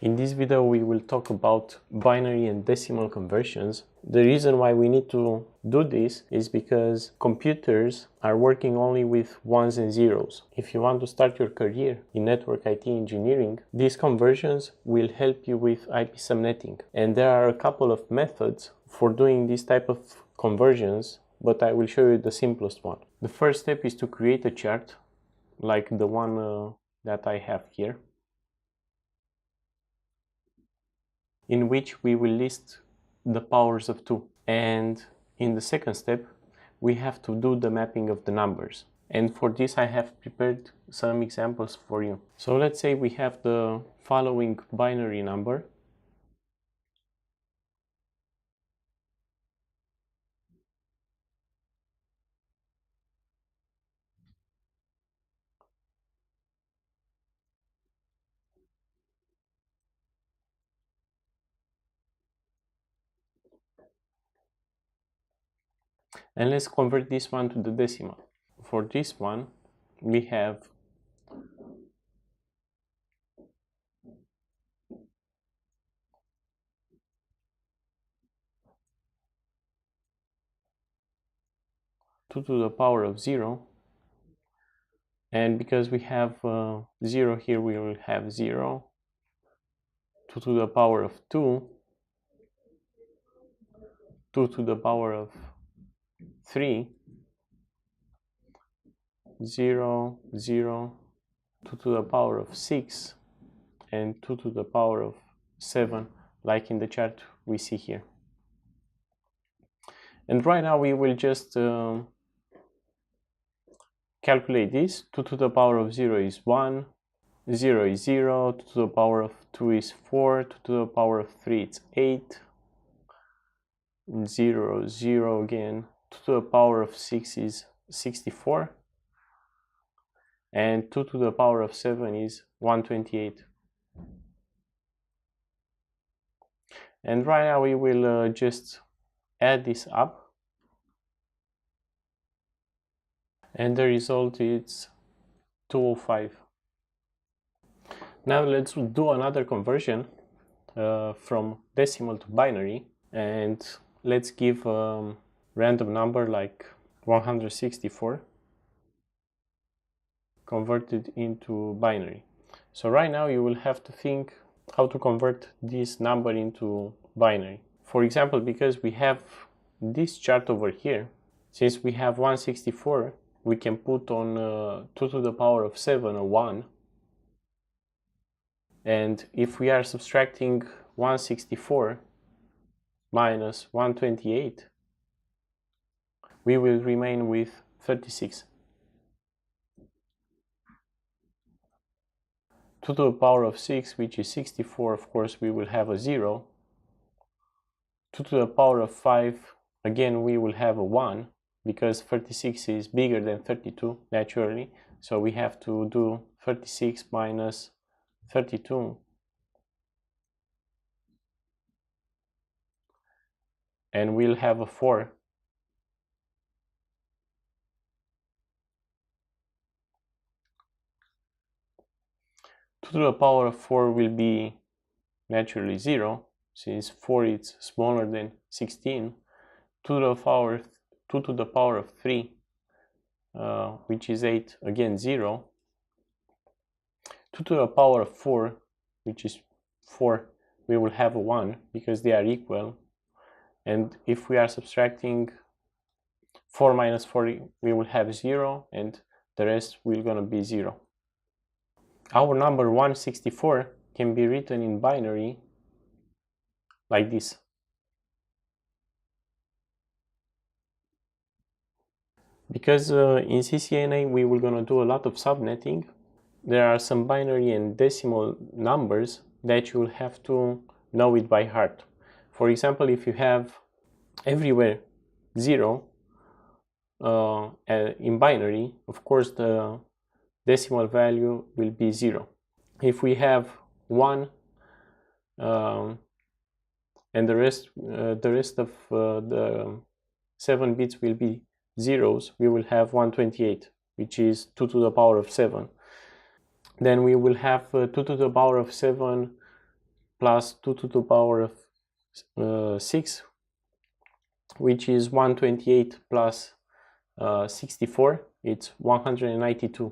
In this video we will talk about binary and decimal conversions. The reason why we need to do this is because computers are working only with ones and zeros. If you want to start your career in network IT engineering, these conversions will help you with IP subnetting. And there are a couple of methods for doing this type of conversions, but I will show you the simplest one. The first step is to create a chart like the one that I have here, in which we will list the powers of 2. And in the second step, we have to do the mapping of the numbers. And for this, I have prepared some examples for you. So let's say we have the following binary number. And let's convert this one to the decimal. For this one, we have two to the power of 0. And because we have 0 here, we will have 0. 2 to the power of 2. 2 to the power of 3. 0, 0, 2 to the power of 6, and 2 to the power of 7, like in the chart we see here. And right now we will just calculate this. 2 to the power of 0 is 1, 0 is 0, 2 to the power of 2 is 4, 2 to the power of 3 it's 8, 0, 0 again, 2 to the power of 6 is 64, and 2 to the power of 7 is 128. And right now we will just add this up, and the result is 205. Now let's do another conversion from decimal to binary, and let's give a random number like 164 converted into binary. So right now you will have to think how to convert this number into binary. For example, because we have this chart over here, since we have 164, we can put on 2 to the power of 7 a 1. And if we are subtracting 164 minus 128, we will remain with 36. 2 to the power of 6, which is 64, of course we will have a 0. 2 to the power of 5, again we will have a 1, because 36 is bigger than 32 naturally, so we have to do 36 minus 32, and we'll have a 4. To the power of 4 will be naturally 0, since 4 is smaller than 16. 2 to the power of 3, which is 8, again 0. 2 to the power of 4, which is 4, we will have a 1, because they are equal. And if we are subtracting 4 minus 4, we will have 0, and the rest will gonna be 0. Our number 164 can be written in binary like this. Because in CCNA we will gonna do a lot of subnetting, there are some binary and decimal numbers that you will have to know it by heart. For example, if you have everywhere 0 in binary, of course the decimal value will be 0. If we have 1 and the rest of the 7 bits will be zeros, we will have 128, which is 2 to the power of 7. Then we will have 2 to the power of 7 plus 2 to the power of 6, which is 128 plus 64, it's 192,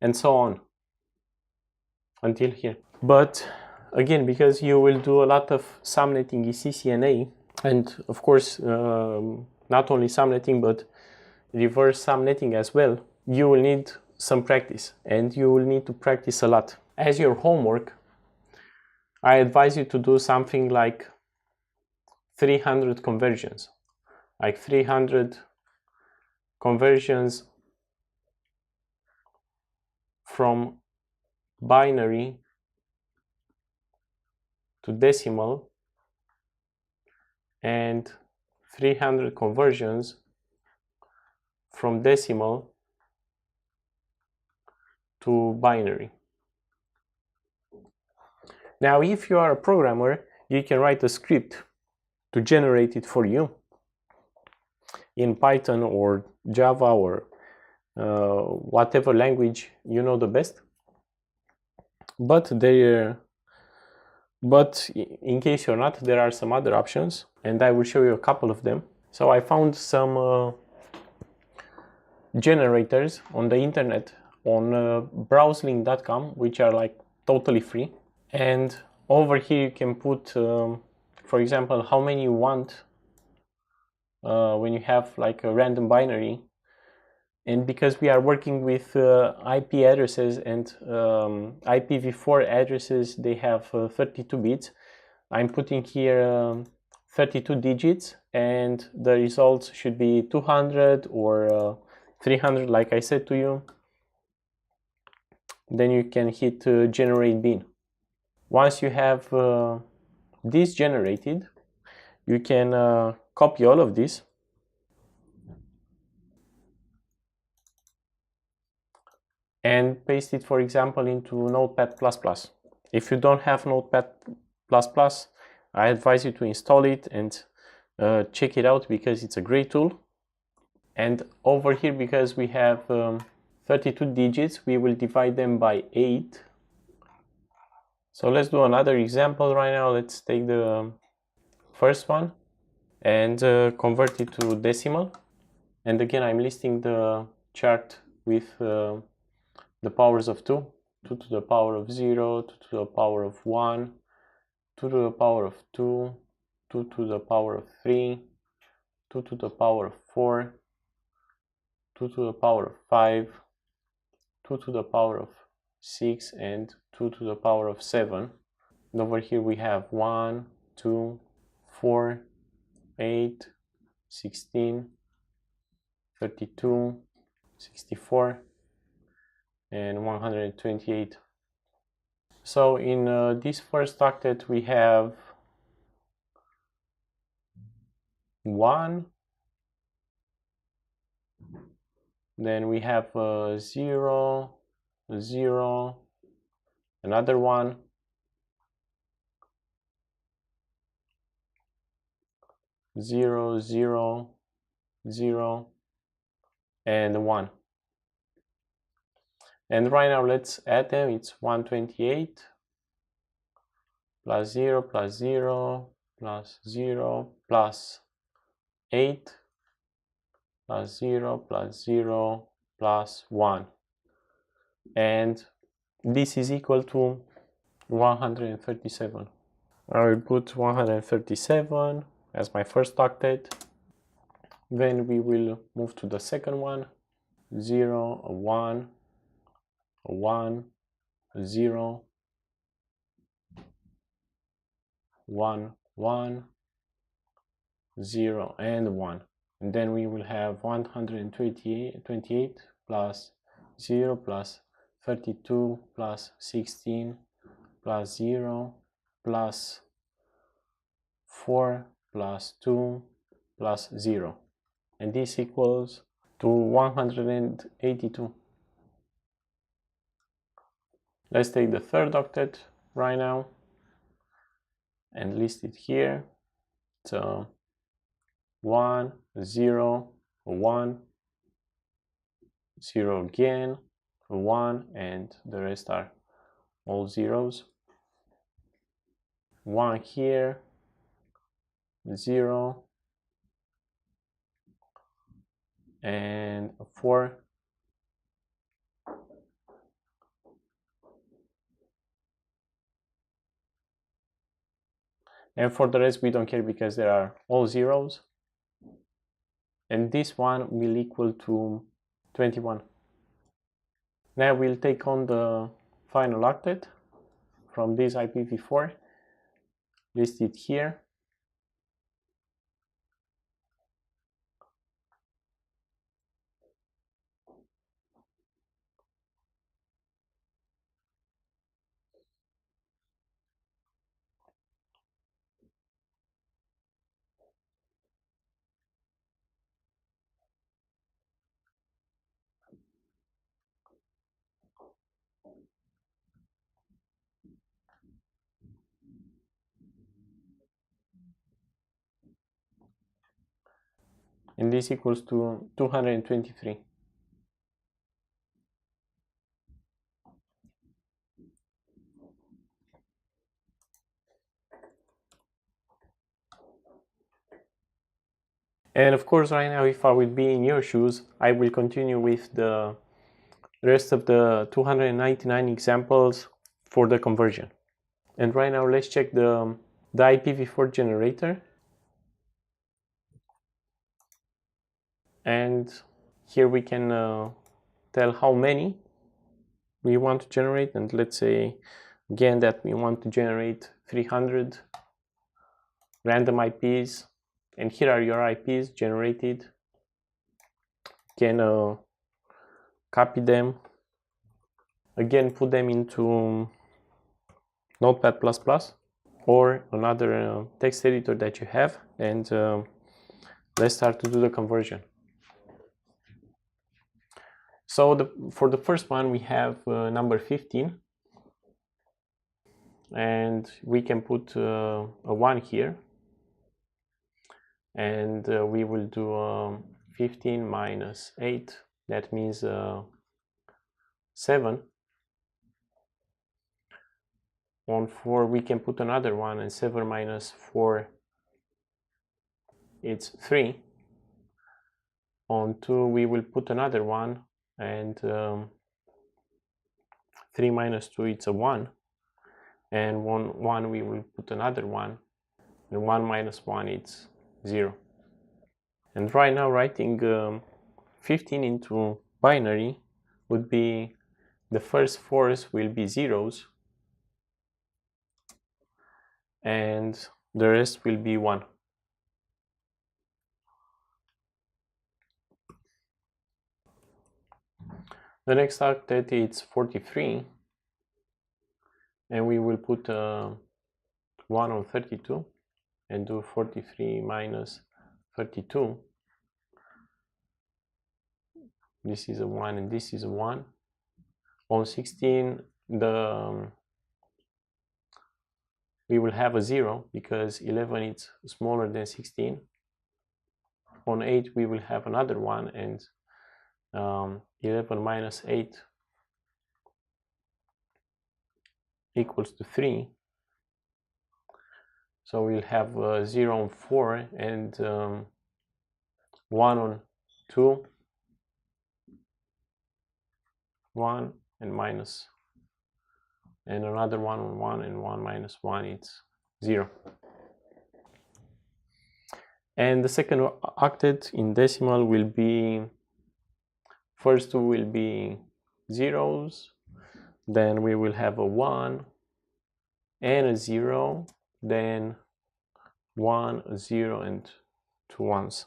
and so on until here. But again, because you will do a lot of subnetting in CCNA, and of course not only subnetting but reverse subnetting as well, you will need some practice, and you will need to practice a lot. As your homework, I advise you to do something like 300 conversions, like 300 conversions from binary to decimal and 300 conversions from decimal to binary. Now, if you are a programmer, you can write a script to generate it for you in Python or Java or whatever language you know the best. But in case you're not, there are some other options, and I will show you a couple of them. So I found some generators on the internet on browselink.com, which are like totally free. And over here you can put, for example, how many you want when you have like a random binary. And because we are working with IP addresses and IPv4 addresses, they have 32 bits. I'm putting here 32 digits, and the results should be 200 or 300, like I said to you. Then you can hit generate bin. Once you have this generated, you can copy all of this and paste it, for example, into Notepad++. If you don't have Notepad++, I advise you to install it and check it out, because it's a great tool. And over here, because we have 32 digits, we will divide them by 8. So let's do another example right now. Let's take the first one and convert it to decimal. And again, I'm listing the chart with the powers of 2, 2 to the power of 0, 2 to the power of 1, 2 to the power of 2, 2 to the power of 3, 2 to the power of 4, 2 to the power of 5, 2 to the power of 6, and 2 to the power of 7. And over here we have 1, 2, 4, 8, 16, 32, 64, and 128. So in this first octet we have 1, then we have 0, 0, another 1, 0, 0, 0, and 1. And right now let's add them. It's 128 plus 0 plus 0 plus 0 plus 8 plus 0 plus 0 plus 1. And this is equal to 137. I will put 137 as my first octet. Then we will move to the second one. 0, 1, 1, 0, 1, 1, 0, and 1. And then we will have 128 plus 0 plus 32 plus 16 plus 0 plus 4 plus 2 plus 0. And this equals to 182. Let's take the third octet right now and list it here. So 1, 0, 1, 0 again, 1, and the rest are all zeros. 1 here, 0, and a 4. And for the rest, we don't care because they are all zeros. And this one will equal to 21. Now we'll take on the final octet from this IPv4, list it here. And this equals to 223. And of course, right now, if I would be in your shoes, I will continue with the rest of the 299 examples for the conversion. And right now, let's check the IPv4 generator. And here we can tell how many we want to generate. And let's say again that we want to generate 300 random IPs. And here are your IPs generated. You can copy them. Again, put them into Notepad++ or another text editor that you have, and let's start to do the conversion. So for the first one, we have number 15, and we can put a 1 here, and we will do 15 minus 8, that means 7. On 4 we can put another 1, and 7 minus 4, it's 3. On 2 we will put another 1, and 3 minus 2, it's a 1. And 1 we will put another 1, and 1 minus 1, it's 0. And right now writing 15 into binary would be the first 4s will be zeros, and the rest will be 1. The next octet is 43, and we will put 1 on 32 and do 43 minus 32. This is a 1 and this is a 1. On 16 we will have a 0 because 11 is smaller than 16. On 8 we will have another 1, and 11 minus 8 equals to 3. So we'll have 0 on 4 and 1 on 2, 1 and minus, and another 1 on 1, and 1 minus 1, it's 0. And the second octet in decimal will be, first 2 will be zeros, then we will have a 1 and a 0, then 1, a 0, and 2 1s.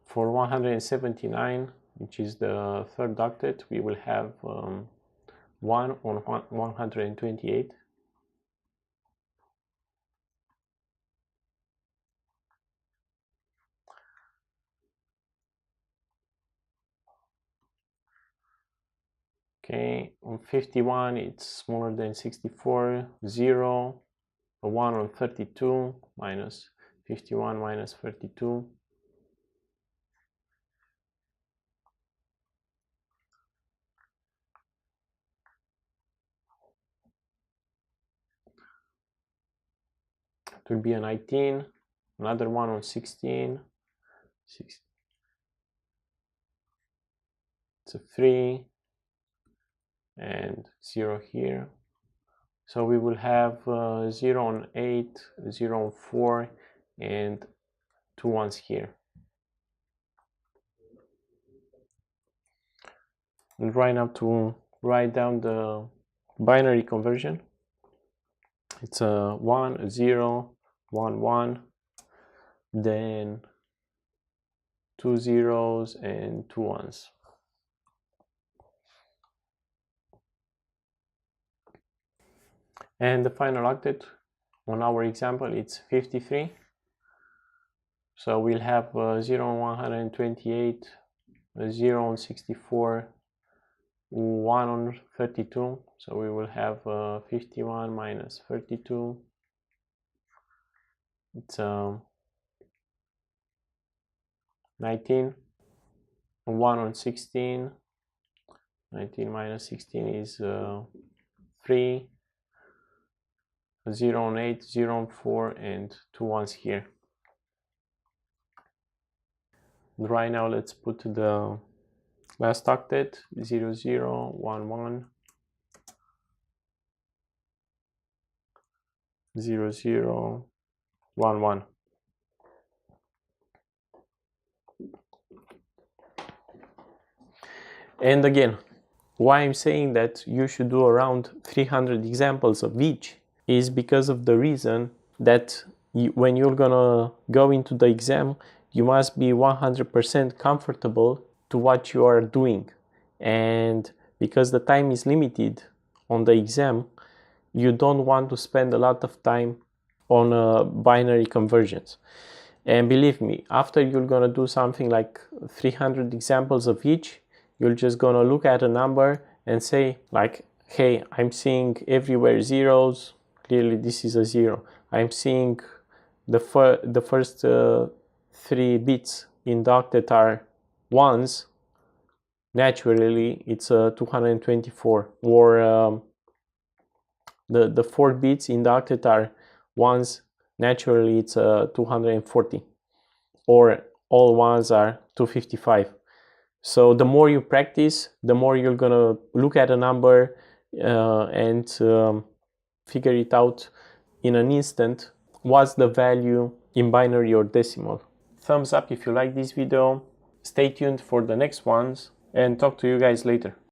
For 179, which is the third octet, we will have 1 on 128. Okay, on 51, it's smaller than 64, 0, a 1 on 32, minus 51 minus 32. it will be a 19, another one on 16, it's a 3, and 0 here. So we will have 0 on 8, 0 on 4, and 2 ones here. And right now to write down the binary conversion, it's a 1, 0, 1, 1, then 2 zeros and 2 ones. And the final octet on our example, it's 53. So we'll have 0 on 128, 0 on 64, 1 on 32. So we will have 51 minus 32. It's 19. 1 on 16. 19 minus 16 is 3. 0 on 8, 0 on 4, and 2 ones here. Right now let's put the last octet, 0, 0, 1, 1, 0, 0, 1, 1. And again, why I'm saying that you should do around 300 examples of each is because of the reason that when you're gonna go into the exam, you must be 100% comfortable to what you are doing. And because the time is limited on the exam, you don't want to spend a lot of time on binary conversions. And believe me, after you're gonna do something like 300 examples of each, you're just gonna look at a number and say like, hey, I'm seeing everywhere zeros. Clearly this is a 0. I'm seeing the first 3 bits in the octet are 1s. Naturally it's 224. Or the 4 bits in the octet are 1s. Naturally it's 240. Or all 1s are 255. So the more you practice, the more you're gonna look at a number and figure it out in an instant what's the value in binary or decimal. Thumbs up if you like this video, stay tuned for the next ones, and talk to you guys later.